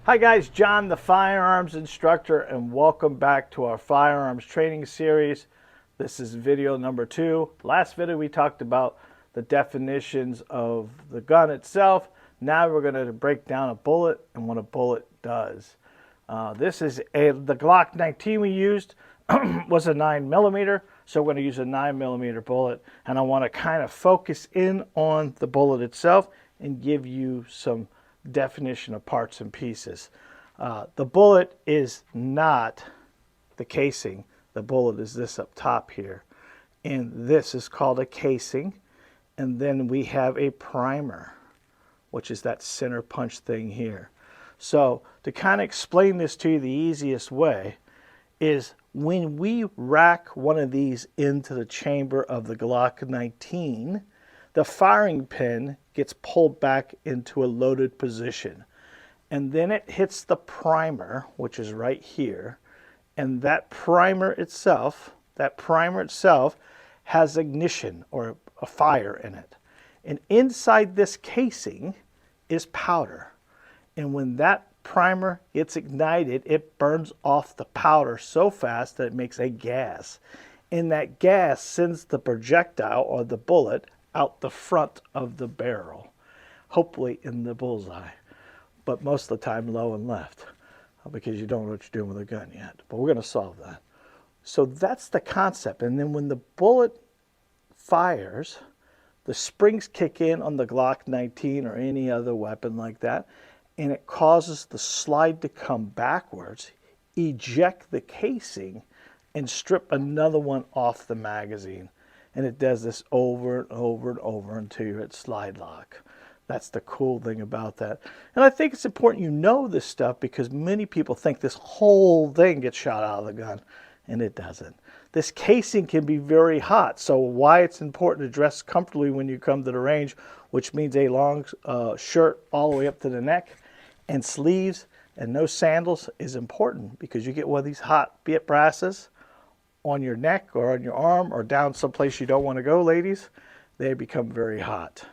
Hi guys, John the Firearms Instructor, and welcome back to our Firearms training series. This is video number 2. Last video we talked about the definitions of the gun itself. Now we're going to break down a bullet and what a bullet does. This is the Glock 19 we used was a 9mm, so we're going to use a 9mm bullet, and I want to kind of focus in on the bullet itself and give you some definition of parts and pieces. The bullet is not the casing. The bullet is this up top here, and this is called a casing. And then we have a primer, which is that center punch thing here. So to kind of explain this to you the easiest way is when we rack one of these into the chamber of the Glock 19, the firing pin gets pulled back into a loaded position. And then it hits the primer, which is right here. And that primer itself has ignition or a fire in it. And inside this casing is powder. And when that primer gets ignited, it burns off the powder so fast that it makes a gas. And that gas sends the projectile or the bullet out the front of the barrel, hopefully in the bullseye, but most of the time low and left, because you don't know what you're doing with a gun yet. But we're going to solve that. So that's the concept. And then when the bullet fires, the springs kick in on the Glock 19 or any other weapon like that, and it causes the slide to come backwards, eject the casing, and strip another one off the magazine. And it does this over and over and over until you're at slide lock. That's the cool thing about that. And I think it's important you know this stuff because many people think this whole thing gets shot out of the gun, and it doesn't. This casing can be very hot, so why it's important to dress comfortably when you come to the range, which means a long shirt all the way up to the neck and sleeves and no sandals, is important because you get one of these hot brasses on your neck or on your arm or down someplace you don't want to go, ladies, they become very hot.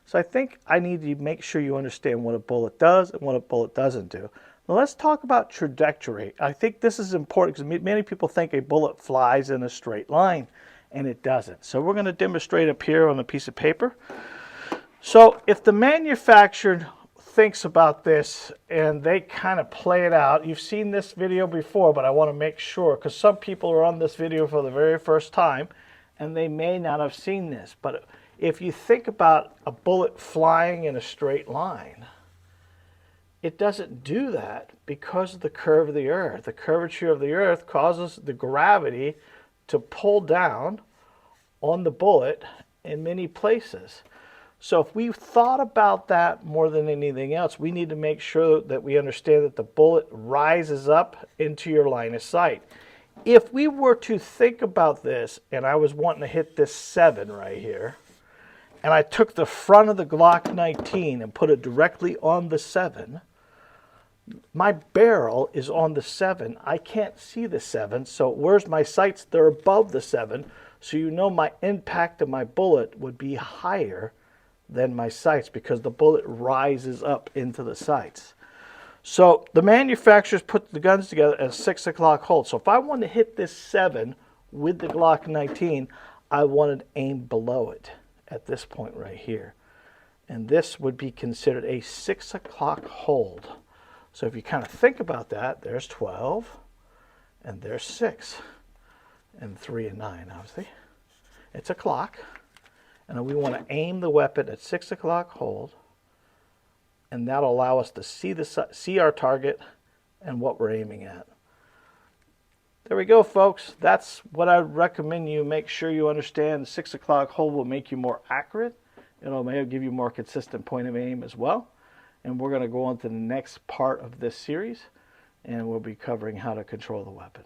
So I think I need to make sure you understand what a bullet does and what a bullet doesn't do. Now let's talk about trajectory. I think this is important because many people think a bullet flies in a straight line, and it doesn't. So we're going to demonstrate up here on a piece of paper. So if the manufacturer thinks about this and they kind of play it out. You've seen this video before, but I want to make sure because some people are on this video for the very first time and they may not have seen this. But if you think about a bullet flying in a straight line, it doesn't do that because of the curve of the earth. The curvature of the earth causes the gravity to pull down on the bullet in many places. So if we've thought about that more than anything else, we need to make sure that we understand that the bullet rises up into your line of sight. If we were to think about this, and I was wanting to hit this 7 right here, and I took the front of the Glock 19 and put it directly on the 7, my barrel is on the 7. I can't see the 7, so where's my sights? They're above the 7, so you know my impact of my bullet would be higher than my sights because the bullet rises up into the sights. So the manufacturers put the guns together at a 6 o'clock hold. So if I want to hit this 7 with the Glock 19, I wanted to aim below it at this point right here. And this would be considered a 6 o'clock hold. So if you kind of think about that, there's 12 and there's 6 and 3 and 9, obviously. It's a clock. And we want to aim the weapon at 6 o'clock hold, and that'll allow us to see our target and what we're aiming at. There we go, folks. That's what I recommend you make sure you understand. The 6 o'clock hold will make you more accurate. It'll maybe give you more consistent point of aim as well. And we're going to go on to the next part of this series, and we'll be covering how to control the weapon.